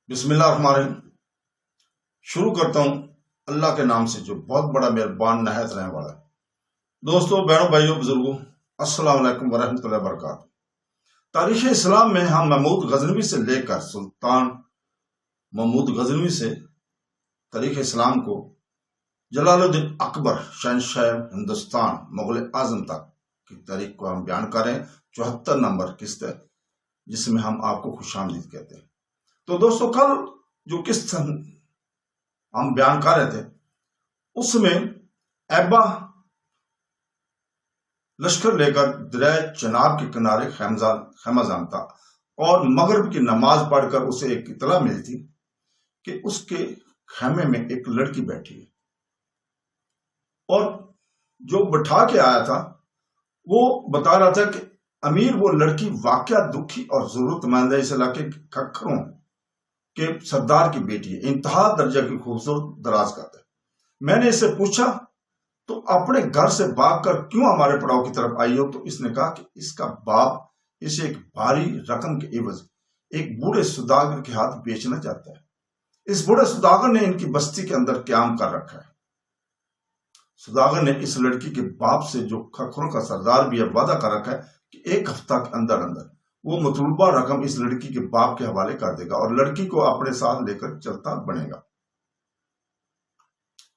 بسم اللہ الرحمن الرحیم۔ شروع کرتا ہوں اللہ کے نام سے جو بہت بڑا مہربان نہایت رحم والا ہے۔ دوستو، بہنوں، بھائیوں، بزرگوں، السلام علیکم ورحمۃ اللہ وبرکاتہ۔ تاریخ اسلام میں ہم محمود غزنوی سے لے کر سلطان محمود غزنوی سے تاریخ اسلام کو جلال الدین اکبر شہنشاہ ہندوستان مغل اعظم تک کی تاریخ کو ہم بیان کریں۔ 74 نمبر قسط ہے جس میں ہم آپ کو خوش آمدید کہتے ہیں۔ تو دوستو، کل جو قسط ہم بیان کر رہے تھے اس میں ایبا لشکر لے کر دریائے چناب کے کنارے خیمہ زن تھا اور مغرب کی نماز پڑھ کر اسے ایک اطلاع ملی تھی کہ اس کے خیمے میں ایک لڑکی بیٹھی ہے، اور جو بٹھا کے آیا تھا وہ بتا رہا تھا کہ امیر، وہ لڑکی واقعہ دکھی اور ضرورت مند ہے، اس علاقے کے کھکھروں کے سردار کی بیٹی ہے، انتہا درجہ کی خوبصورت دراز قد ہے۔ میں نے اس سے پوچھا تو اپنے گھر سے بھاگ کر کیوں ہمارے پڑاؤ کی طرف آئی ہو؟ تو اس نے کہا کہ اس کا باپ اسے ایک بھاری رقم کے عوض ایک بوڑھے سوداگر کے ہاتھ بیچنا چاہتا ہے۔ اس بوڑھے سوداگر نے ان کی بستی کے اندر قیام کر رکھا ہے۔ سوداگر نے اس لڑکی کے باپ سے، جو کھکھروں کا سردار بھی ہے، وعدہ کر رکھا ہے کہ ایک ہفتہ کے اندر اندر وہ مطلوبہ رقم اس لڑکی کے باپ کے حوالے کر دے گا اور لڑکی کو اپنے ساتھ لے کر چلتا بنے گا۔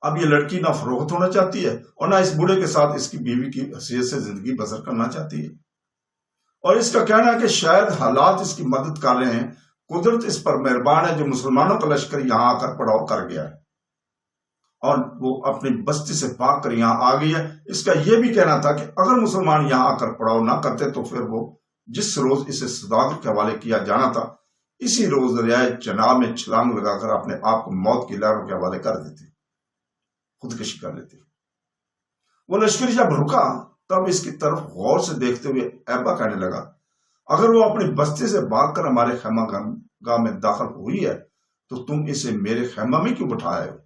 اب یہ لڑکی نہ فروخت ہونا چاہتی ہے اور نہ اس بوڑھے کے ساتھ اس کی بیوی کی حیثیت سے زندگی بسر کرنا چاہتی ہے، اور اس کا کہنا ہے کہ شاید حالات اس کی مدد کر رہے ہیں، قدرت اس پر مہربان ہے جو مسلمانوں کا لشکر یہاں آ کر پڑاؤ کر گیا ہے اور وہ اپنی بستی سے بھاگ کر یہاں آ گئی ہے۔ اس کا یہ بھی کہنا تھا کہ اگر مسلمان یہاں آ کر پڑاؤ نہ کرتے تو پھر وہ جس روز اسے سوداگر کے حوالے کیا جانا تھا اسی روز دریائے چناب میں چھلانگ لگا کر اپنے آپ کو موت کی لہروں کے حوالے کر دیتی، خودکشی کر لیتی۔ وہ لشکر جب رکا تب اس کی طرف غور سے دیکھتے ہوئے ایبا کہنے لگا، اگر وہ اپنی بستی سے بھاگ کر ہمارے خیمہ گاہ میں داخل ہوئی ہے تو تم اسے میرے خیمہ میں کیوں بٹھائے ہو؟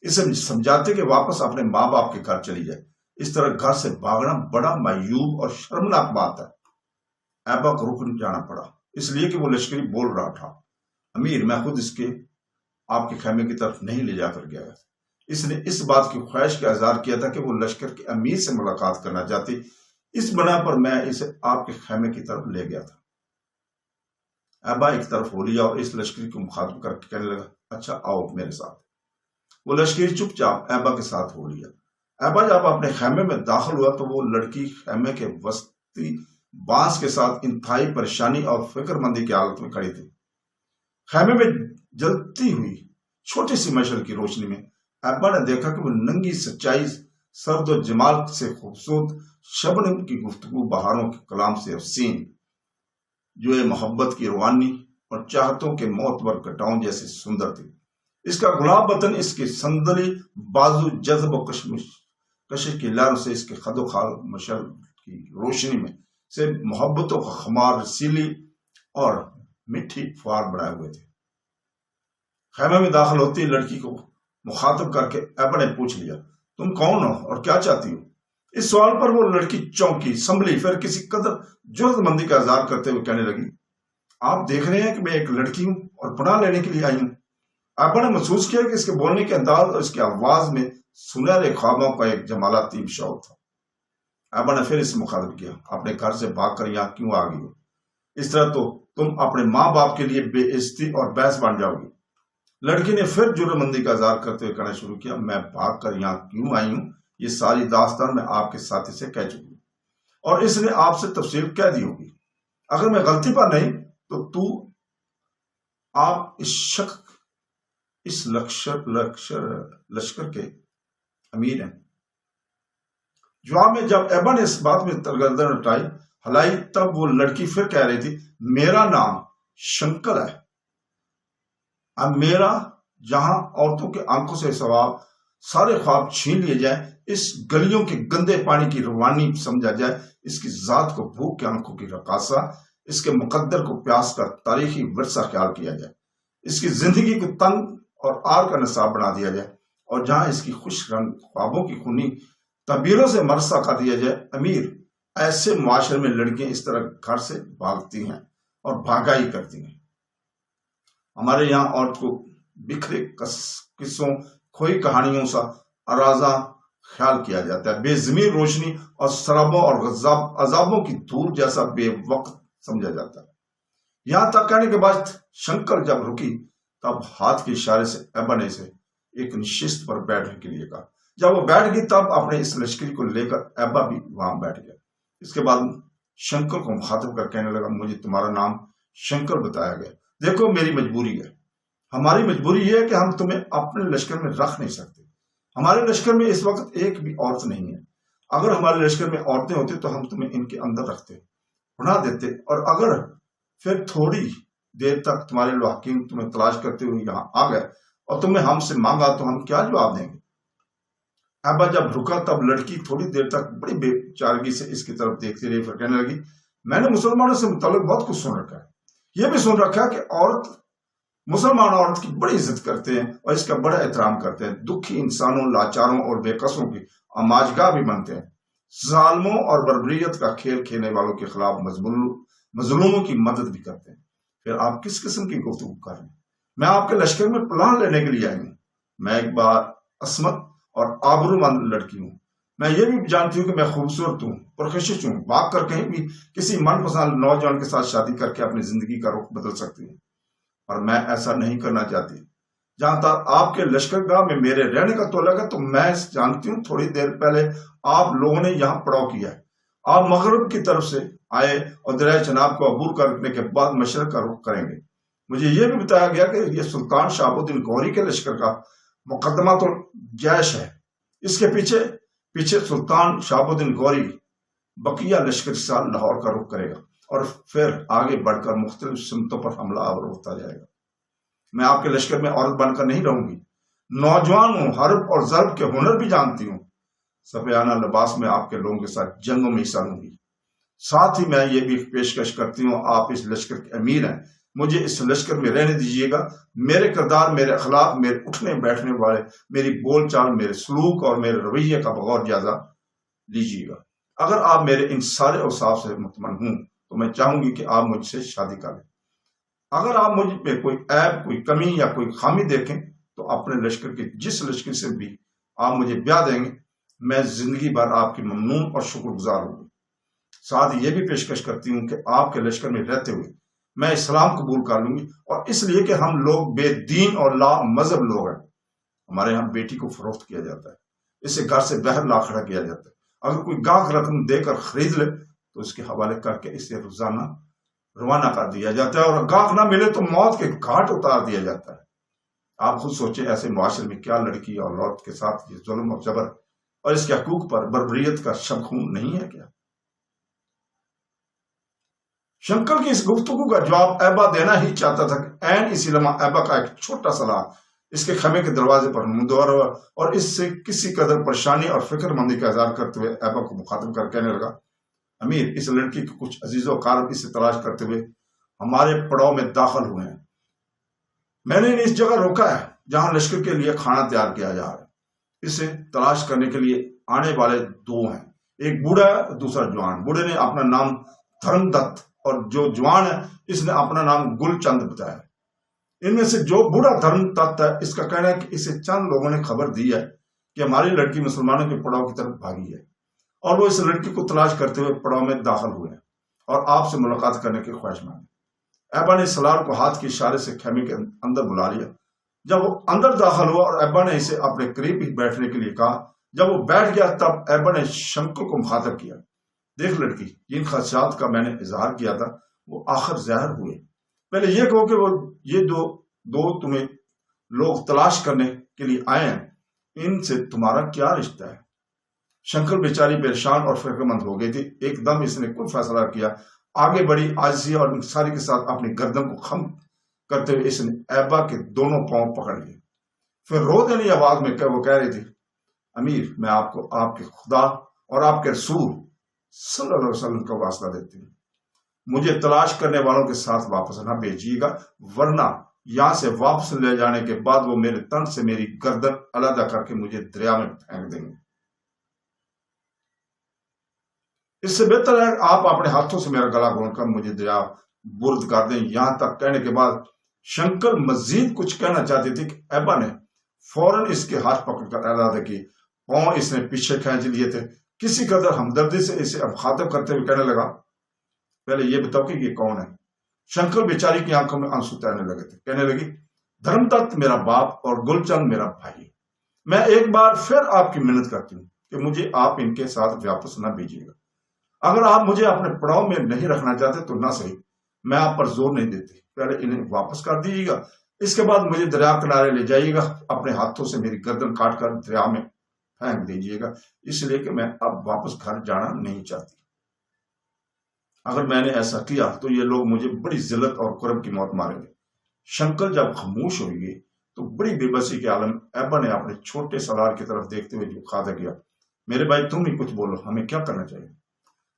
اسے سمجھاتے کہ واپس اپنے ماں باپ کے گھر چلی جائے۔ اس طرح گھر سے بھاگنا بڑا معیوب اور شرمناک بات ہے۔ ایبا کو رک جانا پڑا، اس لیے کہ وہ لشکری بول رہا تھا، امیر، میں خود اس کے آپ کے خیمے کی طرف نہیں لے جا کر گیا۔ اس نے اس بات کی خواہش کا اظہار کیا تھا کہ وہ لشکر کے امیر سے ملاقات کرنا چاہتی، اس بنا پر میں اسے آپ کے خیمے کی طرف لے گیا تھا۔ ایبا ایک طرف ہو لیا اور اس لشکری کو مخاطب کر کے کہنے لگا، اچھا آؤ میرے ساتھ۔ وہ لشکری چپ چاپ ایبا کے ساتھ ہو لیا۔ ایبا جب اپنے خیمے میں داخل ہوا تو وہ لڑکی خیمے کے وسطی بانس کے ساتھ انتہائی پریشانی اور فکر مندی کی حالت میں کھڑی تھی۔ خیمے میں جلتی ہوئی چھوٹی سی مشعل کی روشنی میں ایبا نے دیکھا کہ وہ ننگی سچائی، سرد و جمال سے خوبصورت، شبنم کی گفتگو، بہاروں کے کلام سے افسین، جو محبت کی روانی اور چاہتوں کے معتبر کٹاؤں جیسے سندر تھی۔ اس کا گلاب بدن، اس کی سندلی بازو، جذب و کشش کی لہروں سے، اس کے خد و خال مشعل کی روشنی میں سے محبتوں کا خمار رسیلی اور میٹھی فوار بڑھائے ہوئے تھے۔ خیمے میں داخل ہوتی لڑکی کو مخاطب کر کے ایبا نے پوچھ لیا، تم کون ہو اور کیا چاہتی ہو؟ اس سوال پر وہ لڑکی چونکی، سنبھلی، پھر کسی قدر جرأت مندی کا اظہار کرتے ہوئے کہنے لگی، آپ دیکھ رہے ہیں کہ میں ایک لڑکی ہوں اور پناہ لینے کے لیے آئی ہوں۔ ایبا نے محسوس کیا کہ اس کے بولنے کے انداز اور اس کی آواز میں سنہرے خوابوں کا ایک جمالاتی شعور تھا۔ ایبا نے پھر اس سے مخاطب کیا، اپنے گھر سے بھاگ کر یہاں کیوں آ گئی ہو؟ اس طرح تو تم اپنے ماں باپ کے لیے بے عزتی اور بحث بن جاؤ گی۔ لڑکی نے پھر جرأت مندی کا اظہار کرتے ہوئے کہنا شروع کیا، میں بھاگ کر یہاں کیوں آئی ہوں یہ ساری داستان میں آپ کے ساتھی سے کہہ چکی ہوں اور اس نے آپ سے تفصیل کہہ دی ہوگی۔ اگر میں غلطی پر نہیں تو آپ اس لشکر کے امیر ہیں۔ جواب میں جب ایبا نے اس بات میں گردن ہلائی تب وہ لڑکی پھر کہہ رہی تھی، میرا نام شنکر ہے۔ اب میرا جہاں عورتوں کے آنکھوں سے سارے خواب چھین لیے جائیں، اس گلیوں کے گندے پانی کی روانی سمجھا جائے، اس کی ذات کو بھوک کے آنکھوں کی رقاصہ، اس کے مقدر کو پیاس کا تاریخی ورثہ خیال کیا جائے، اس کی زندگی کو تنگ اور آر کا نصاب بنا دیا جائے، اور جہاں اس کی خوش رنگ خوابوں کی خونی تعبیروں سے مرثا کر دیا جائے۔ امیر، ایسے معاشرے میں لڑکیاں اس طرح گھر سے بھاگتی ہیں اور بھاگا ہی کرتی ہیں۔ ہمارے یہاں عورت کو بکھرے قصوں، کھوئی کہانیوں سا ارازاں خیال کیا جاتا ہے، بے ضمیر روشنی اور سرابوں اور عذابوں کی دھول جیسا بے وقت سمجھا جاتا ہے۔ یہاں تک کہنے کے بعد شنکر جب رکی تب ہاتھ کے اشارے سے ایبا نے اسے ایک نشست پر بیٹھنے کے لیے کہا۔ جب وہ بیٹھ گئی تب اپنے اس لشکری کو لے کر ایبا بھی وہاں بیٹھ گیا۔ اس کے بعد شنکر کو مخاطب کر کہنے لگا، مجھے تمہارا نام شنکر بتایا گیا، دیکھو میری مجبوری ہے، ہماری مجبوری یہ ہے کہ ہم تمہیں اپنے لشکر میں رکھ نہیں سکتے۔ ہمارے لشکر میں اس وقت ایک بھی عورت نہیں ہے، اگر ہمارے لشکر میں عورتیں ہوتی تو ہم تمہیں ان کے اندر رکھتے، بنا دیتے، اور اگر پھر تھوڑی دیر تک تمہارے لواحقین تمہیں تلاش کرتے ہوئے یہاں آ گئے اور تم نے ہم سے مانگا تو ہم کیا جواب دیں گے؟ ایبا جب رکا تب لڑکی تھوڑی دیر تک بڑی بے چارگی سے اس کی طرف دیکھتی رہی، پھر کہنے لگی، میں نے مسلمانوں سے متعلق بہت کچھ سن رکھا ہے، یہ بھی سن رکھا ہے کہ مسلمان عورت کی بڑی عزت کرتے ہیں اور اس کا بڑا احترام کرتے ہیں، دکھی انسانوں، لاچاروں اور بے قصوں کی آماجگاہ بھی بنتے ہیں، ظالموں اور بربریت کا کھیل کھیلنے والوں کے خلاف مظلوموں کی مدد بھی کرتے ہیں۔ پھر آپ کس قسم کی گفتگو کر رہے ہیں؟ میں آپ کے لشکر میں پناہ لینے کے لیے آئی ہوں، میں ایک بار عصمت اور آبرو مند لڑکی ہوں، میں یہ بھی جانتی ہوں کہ میں خوبصورت ہوں، پرکشش ہوں، بھاگ کر کہیں بھی کسی من پسند نوجوان کے ساتھ شادی کر کے اپنی زندگی کا رخ بدل سکتی ہوں، اور میں ایسا نہیں کرنا چاہتی۔ جہاں تک آپ کے لشکر گاہ میں میرے رہنے کا تعلق ہے تو میں جانتی ہوں تھوڑی دیر پہلے آپ لوگوں نے یہاں پڑاؤ کیا ہے، آپ مغرب کی طرف سے آئے اور دریائے چناب کو عبور کرنے کے بعد مشرق کا رخ کریں گے۔ مجھے یہ بھی بتایا گیا کہ یہ سلطان شہاب الدین گوہری کے لشکر کا مقدمہ تو جیش ہے، اس کے پیچھے سلطان شہاب الدین گوہری بقیہ لشکر کے ساتھ لاہور کا رخ کرے گا اور پھر آگے بڑھ کر مختلف سمتوں پر حملہ آور ہوتا جائے گا۔ میں آپ کے لشکر میں عورت بن کر نہیں رہوں گی، نوجوان ہوں، حرب اور ضرب کے ہنر بھی جانتی ہوں، سفیانہ لباس میں آپ کے لوگوں کے ساتھ جنگوں میں حصہ لوں گی۔ ساتھ ہی میں یہ بھی پیشکش کرتی ہوں، آپ اس لشکر کے امیر ہیں، مجھے اس لشکر میں رہنے دیجیے گا، میرے کردار، میرے اخلاق، میرے اٹھنے بیٹھنے والے، میری بول چال، میرے سلوک اور میرے رویے کا بغور جائزہ لیجیے گا۔ اگر آپ میرے ان سارے اوصاف سے مطمئن ہوں تو میں چاہوں گی کہ آپ مجھ سے شادی کر لیں۔ اگر آپ مجھ میں کوئی عیب، کوئی کمی یا کوئی خامی دیکھیں تو اپنے لشکر کے جس لشکر سے بھی آپ مجھے بیاہ دیں گے میں زندگی بھر آپ کی ممنون اور شکر گزار ہوں گی۔ ساتھ یہ بھی پیشکش کرتی ہوں کہ آپ کے لشکر میں رہتے ہوئے میں اسلام قبول کر لوں گی، اور اس لیے کہ ہم لوگ بے دین اور لا مذہب لوگ ہیں۔ ہمارے یہاں بیٹی کو فروخت کیا جاتا ہے، اسے گھر سے باہر لا کھڑا کیا جاتا ہے، اگر کوئی گاہک رقم دے کر خرید لے تو اس کے حوالے کر کے اسے روزانہ روانہ کر دیا جاتا ہے، اور گاہک نہ ملے تو موت کے گھاٹ اتار دیا جاتا ہے۔ آپ خود سوچیں ایسے معاشرے میں کیا لڑکی اور عورت کے ساتھ یہ ظلم اور جبر اور اس کے حقوق پر بربریت کا شب خون نہیں ہے کیا؟ شنکر کی اس گفتگو کا جواب ایبا دینا ہی چاہتا تھا کہ عین اسی لمحہ ایبا کا ایک چھوٹا سلا اس کے خیمے کے دروازے پر نمودار ہوا، اور اس سے کسی قدر پریشانی اور فکر مندی کا اظہار کرتے ہوئے ایبا کو مخاطب کر کہنے لگا، امیر، اس لڑکی کے کچھ عزیز و اقارب اسے تلاش کرتے ہوئے ہمارے پڑاؤ میں داخل ہوئے ہیں، میں نے اس جگہ روکا ہے جہاں لشکر کے لیے کھانا تیار کیا جا رہا ہے، اسے تلاش کرنے کے لیے آنے والے دو ہیں، ایک بوڑھا ہے، دوسرا جوان۔ بوڑھے نے اپنا نام دھرم دت اور جو جوان ہے اس نے اپنا نام گل چند بتایا۔ ان میں سے جو بوڑھا دھرم دت ہے اس کا کہنا ہے کہ اسے چند لوگوں نے خبر دی ہے کہ ہماری لڑکی مسلمانوں کے پڑاؤ کی طرف بھاگی ہے، اور وہ اس لڑکی کو تلاش کرتے ہوئے پڑاؤ میں داخل ہوئے ہیں اور آپ سے ملاقات کرنے کی خواہش مانگی۔ ایبا نے سلار کو ہاتھ کے اشارے سے خیمے کے اندر بلا لیا۔ جب وہ اندر داخل ہوا اور ایبا نے اسے اپنے قریب ہی بیٹھنے کے لیے کہا، جب وہ بیٹھ گیا تب ایبا نے شنکر کو مخاطب کیا، دیکھ لڑکی، جن خدشات کا میں نے اظہار کیا تھا وہ آخر ظاہر ہوئے۔ پہلے یہ کہو کہ وہ یہ دو تمہیں لوگ تلاش کرنے کے لیے آئے ہیں، ان سے تمہارا کیا رشتہ ہے؟ شنکر بیچاری پریشان اور فکر مند ہو گئی تھی۔ ایک دم اس نے کوئی فیصلہ کیا، آگے بڑی عاجزی اور انکساری کے ساتھ اپنی گردن کو خم کرتے ہوئے اس نے ایبا کے دونوں پاؤں پکڑ لیے، پھر رو دینی آواز میں وہ کہہ رہی تھی، امیر، میں آپ کو آپ کے خدا اور آپ کے رسول صلی اللہ علیہ وسلم کا واسطہ دیتی ہوں، مجھے تلاش کرنے والوں کے ساتھ واپس نہ بھیجیے گا، ورنہ یہاں سے واپس لے جانے کے بعد وہ میرے تن سے میری گردن علیحدہ کر کے مجھے دریا میں پھینک دیں گے۔ اس سے بہتر ہے آپ اپنے ہاتھوں سے میرا گلا گھونٹ کر مجھے دریا برد کر دیں۔ یہاں تک کہنے کے بعد شنکر مزید کچھ کہنا چاہتی تھی کہ ایبا نے فوراً اس کے ہاتھ پکڑ کر ارادہ کی، پاؤں اس نے پیچھے کھینچ لیے تھے۔ کسی قدر ہمدردی سے اسے اب خاطب کرتے ہوئے کہنے لگا، پہلے یہ بتاؤ کہ یہ کون ہے؟ شنکر بیچاری کی آنکھوں میں آنسو تیرنے لگے تھے، کہنے لگی، دھرم دت میرا باپ اور گل چند میرا بھائی۔ میں ایک بار پھر آپ کی منت کرتی ہوں کہ مجھے آپ ان کے ساتھ واپس نہ بھیجیے گا۔ اگر آپ مجھے اپنے پڑاؤ میں نہیں رکھنا چاہتے تو نہ صحیح، میں آپ پر زور نہیں دیتی، پہلے انہیں واپس کر دیجیے گا، اس کے بعد مجھے دریا کنارے لے جائیے گا، اپنے ہاتھوں سے میری گردن کاٹ کر دریا میں پھینک دیجیے گا، اس لیے کہ میں اب واپس گھر جانا نہیں چاہتی۔ اگر میں نے ایسا کیا تو یہ لوگ مجھے بڑی ذلت اور کرب کی موت ماریں گے۔ شنکر جب خاموش ہوئی گئی تو بڑی بے بسی کے عالم ایبا نے اپنے چھوٹے سالار کی طرف دیکھتے ہوئے خاطر کیا، میرے بھائی تم ہی کچھ بولو، ہمیں کیا کرنا چاہیے؟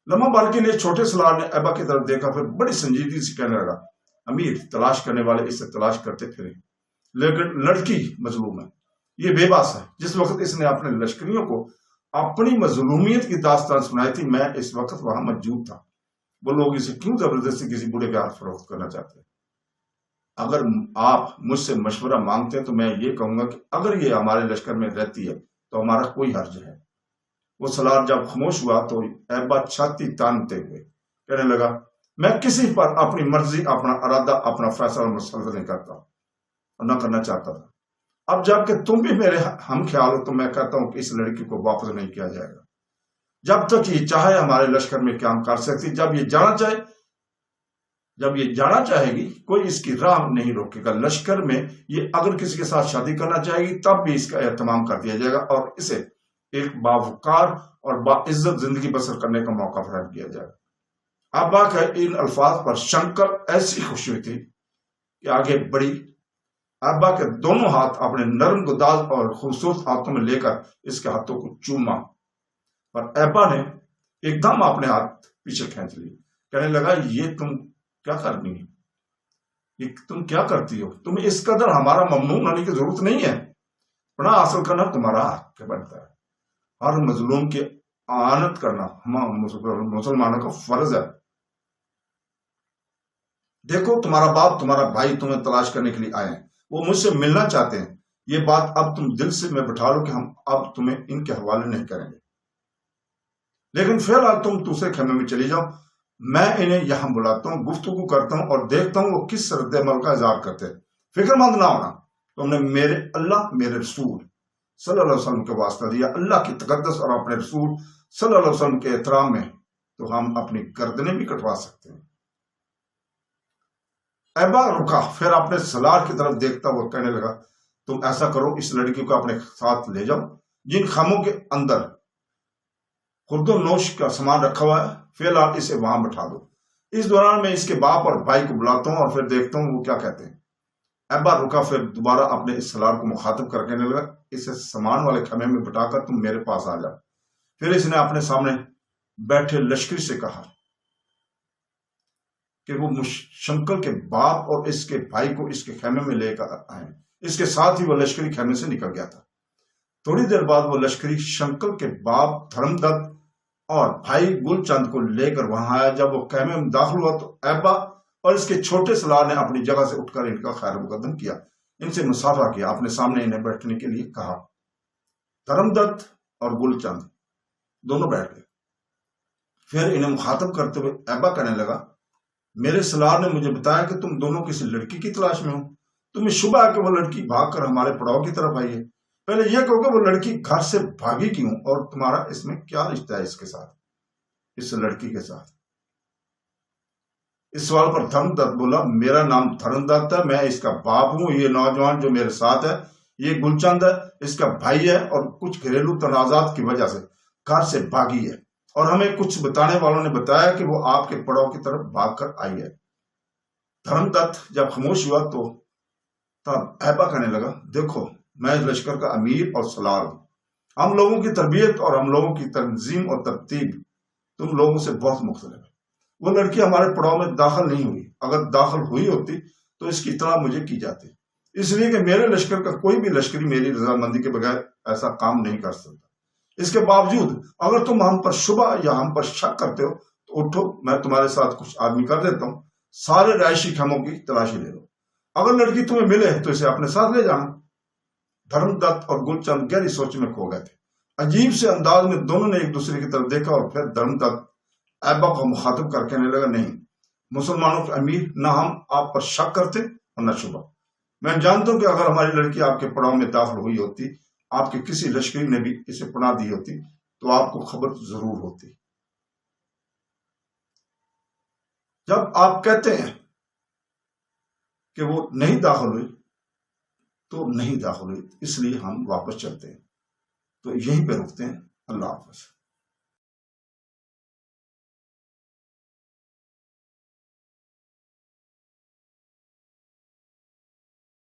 لمحہ بھر کے لیے چھوٹے سالار نے ایبا کی طرف دیکھا، پھر بڑی سنجیدگی سے کہنے لگا، امیر تلاش کرنے والے اسے تلاش کرتے پھرے، لیکن لڑکی مظلوم ہے، یہ بے باس ہے۔ جس وقت اس نے اپنے لشکریوں کو اپنی مظلومیت کی داستان سنائی تھی، میں اس وقت وہاں موجود تھا۔ وہ لوگ اسے کیوں زبردستی کسی بوڑھے کے ہاتھ فروخت کرنا چاہتے ہیں؟ اگر آپ مجھ سے مشورہ مانگتے ہیں تو میں یہ کہوں گا کہ اگر یہ ہمارے لشکر میں رہتی ہے تو ہمارا کوئی حرج ہے۔ وہ سالار جب خاموش ہوا تو ایبا چھاتی تانتے ہوئے کہنے لگا، میں کسی پر اپنی مرضی، اپنا ارادہ، اپنا فیصلہ مسلط نہیں کرتا اور نہ کرنا چاہتا تھا۔ اب جب کہ تم بھی میرے ہم خیال ہو تو میں کہتا ہوں کہ اس لڑکی کو واپس نہیں کیا جائے گا جب تک یہ چاہے ہمارے لشکر میں قیام کر سکتی۔ جب یہ جانا چاہے گی کوئی اس کی راہ نہیں روکے گا۔ لشکر میں یہ اگر کسی کے ساتھ شادی کرنا چاہے گی تب بھی اس کا اہتمام کر دیا جائے گا اور اسے ایک باوقار اور باعزت زندگی بسر کرنے کا موقع فراہم کیا جائے گا۔ ابا کے ان الفاظ پر شنکر ایسی خوشی ہوئی تھی کہ آگے بڑی، ابا کے دونوں ہاتھ اپنے نرم گداز اور خوبصورت ہاتھوں میں لے کر اس کے ہاتھوں کو چوما، پر ابا نے ایک دم اپنے ہاتھ پیچھے کھینچ لیے، کہنے لگا، یہ تم کیا کرنی ہے؟ یہ تم کیا کرتی ہو؟ تمہیں اس قدر ہمارا ممنون ہونے کی ضرورت نہیں ہے۔ پناہ حاصل کرنا تمہارا حق بنتا ہے، ہر مظلوم کی اعانت کرنا مسلمانوں کا فرض ہے۔ دیکھو تمہارا باپ، تمہارا بھائی تمہیں تلاش کرنے کے لیے آئے ہیں، وہ مجھ سے ملنا چاہتے ہیں۔ یہ بات اب تم دل سے میں بٹھا لو کہ ہم اب تمہیں ان کے حوالے نہیں کریں گے، لیکن فی الحال تم دوسرے خیمے میں چلی جاؤ، میں انہیں یہاں بلاتا ہوں، گفتگو کرتا ہوں اور دیکھتا ہوں وہ کس رد عمل کا اظہار کرتے ہیں۔ فکر مند نہ ہونا، تم نے میرے اللہ، میرے رسول صلی اللہ علیہ وسلم کے واسطہ دیا، اللہ کی تقدس اور اپنے رسول صلی اللہ علیہ وسلم کے احترام میں تو ہم اپنی گردنیں بھی کٹوا سکتے ہیں۔ ایبا رکا، پھر اپنے سالار کی طرف دیکھتا وہ کہنے لگا، تم ایسا کرو، اس لڑکی کو اپنے ساتھ لے جاؤ، جن خیموں کے اندر خورد و نوش کا سامان رکھا ہوا ہے، فی الحال اسے وہاں بٹھا دو۔ اس دوران میں اس کے باپ اور بھائی کو بلاتا ہوں اور پھر دیکھتا ہوں وہ کیا کہتے ہیں۔ ایبا رکا، پھر دوبارہ اپنے اس سالار کو مخاطب کر کہنے لگا، اسے سامان والے خیمے میں بٹھا کر تم میرے پاس آ جا۔ پھر اس نے اپنے سامنے بیٹھے لشکری سے کہا کہ وہ شنکر کے باپ اور اس کے بھائی کو اس کے خیمے میں لے کر آئے۔ اس کے ساتھ ہی وہ لشکری خیمے سے نکل گیا تھا۔ تھوڑی دیر بعد وہ لشکری شنکر کے باپ دھرم دت اور بھائی گل چند کو لے کر وہاں آیا۔ جب وہ خیمے میں داخل ہوا تو ایبا اور اس کے چھوٹے سالار نے اپنی جگہ سے اٹھ کر ان کا خیر مقدم کیا، ان سے مصافحہ کیا، اپنے سامنے انہیں بیٹھنے کے لیے کہا۔ دھرم دت اور گل چند دونوں بیٹھ گئے۔ پھر انہیں مخاطب کرتے ہوئے ایبا کہنے لگا، میرے سالار نے مجھے بتایا کہ تم دونوں کسی لڑکی کی تلاش میں ہو۔ تمہیں شبہ ہے کہ وہ لڑکی بھاگ کر ہمارے پڑاؤ کی طرف آئی ہے۔ پہلے یہ کہو کہ وہ لڑکی گھر سے بھاگی کیوں اور تمہارا اس میں کیا رشتہ ہے اس کے ساتھ، اس لڑکی کے ساتھ؟ اس سوال پر دھرم دت بولا، میرا نام دھرم دت ہے، میں اس کا باپ ہوں۔ یہ نوجوان جو میرے ساتھ ہے یہ گل چند ہے، اس کا بھائی ہے، اور کچھ گھریلو تنازعات کی وجہ سے گھر سے بھاگی ہے، اور ہمیں کچھ بتانے والوں نے بتایا کہ وہ آپ کے پڑاؤ کی طرف بھاگ کر آئی ہے۔ دھرم دت جب خاموش ہوا تو تب ایبا کہنے لگا، دیکھو میں اس لشکر کا امیر اور سالار ہوں، ہم لوگوں کی تربیت اور ہم لوگوں کی تنظیم اور ترتیب تم لوگوں سے بہت مختلف ہے۔ وہ لڑکی ہمارے پڑاؤ میں داخل نہیں ہوئی، اگر داخل ہوئی ہوتی تو اس کی اطلاع مجھے کی جاتی، اس لیے کہ میرے لشکر کا کوئی بھی لشکری میری رضامندی کے بغیر ایسا کام نہیں کر سکتا۔ اس کے باوجود اگر تم ہم پر شبہ یا ہم پر شک کرتے ہو تو اٹھو، میں تمہارے ساتھ کچھ آدمی کر دیتا ہوں، سارے رہائشی خیموں کی تلاشی لے لو، اگر لڑکی تمہیں ملے تو اسے اپنے ساتھ لے جانا۔ دھرم دت اور گل چند گہری سوچ میں کھو گئے تھے۔ عجیب سے انداز میں دونوں نے ایک دوسرے کی طرف دیکھا اور پھر دھرم دت ایبا کو مخاطب کر کہنے لگا، نہیں مسلمانوں کے امیر، نہ ہم آپ پر شک کرتے اور نہ شبہ۔ میں جانتا ہوں کہ اگر ہماری لڑکی آپ کے پڑاؤ میں داخل ہوئی ہوتی، آپ کے کسی لشکری نے بھی اسے پناہ دی ہوتی تو آپ کو خبر ضرور ہوتی۔ جب آپ کہتے ہیں کہ وہ نہیں داخل ہوئی تو نہیں داخل ہوئی، اس لیے ہم واپس چلتے ہیں۔ تو یہیں پہ رکتے ہیں۔ اللہ حافظ۔